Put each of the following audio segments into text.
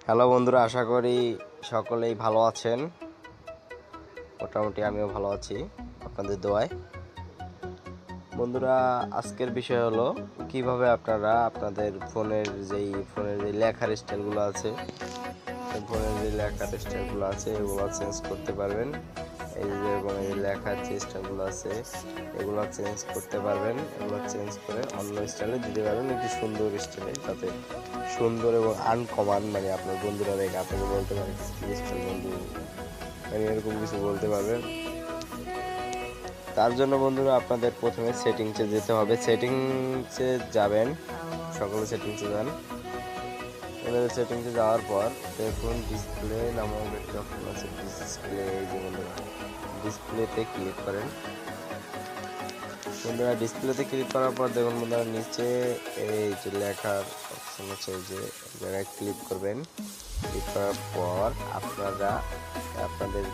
Hello বন্ধুরা, আশা করি সকলেই ভালো আছেন। মোটামুটি আমিও ভালো আছি আপনাদের দোয়ায়। বন্ধুরা, আজকের বিষয় হলো কিভাবে আপনারা আপনাদের ফোনের যে লেখার স্টাইলগুলো আছে, এগুলো চেঞ্জ করতে পারবেন। এই যে যেরকম এই লেখার যে স্টাইলগুলো আছে এগুলো চেঞ্জ করতে পারবেন। এগুলো চেঞ্জ করে অন্য স্টাইলে দিতে পারবেন, একটি সুন্দর স্টাইলে, যাতে সুন্দর এবং আনকমন, মানে আপনার বন্ধুরা দেখে আপনাকে বলতে পারে স্টাইল বন্ধু, মানে এরকম কিছু বলতে পারবেন। তার জন্য বন্ধুরা আপনাদের প্রথমে সেটিংসে যেতে হবে। সেটিংসে যাবেন, সকলে সেটিংসে যান। এবারে সেটিংসে যাওয়ার পর দেখুন ডিসপ্লে নামক একটা অপশন আছে। ডিসপ্লে, এই যে বন্ধুরা ডিসপ্লেতে ক্লিক করেন। বন্ধুরা ডিসপ্লেতে ক্লিক করার পর দেখুন বন্ধুরা নিচে এই যে লেখার অপশন আছে, এই যে জায়গায় ক্লিক করবেন। ক্লিক করার পর আপনারা আপনাদের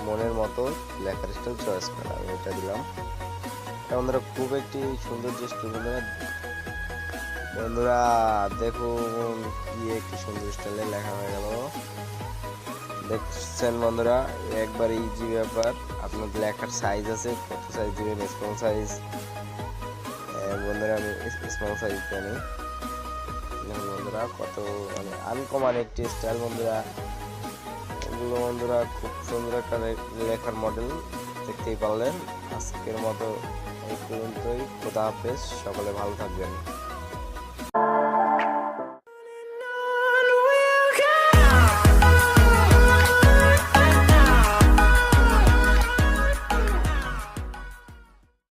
মনের মতো লেখার স্টাইল চয়েস করেন। আমি এটা দিলাম। বন্ধুরা খুব একটি সুন্দর যে স্টাইল, বন্ধুরা দেখুন কি একটি সুন্দর স্টাইলে লেখা হয়ে গেল। দেখছেন বন্ধুরা, একবার ইজি ব্যাপার। আপনার লেখার সাইজ আছে, কত সাইজ দিবেন? Small size. বন্ধুরা আমি স্মল সাইজ জানি। বন্ধুরা কত মানে আনকমন একটি স্টাইল বন্ধুরা। এগুলো বন্ধুরা খুব সুন্দর একটা লেখার মডেল, দেখতেই পারলেন। আজকের মতো এই পর্যন্তই। খোদা হাফেজ, সকলে ভালো থাকবেন।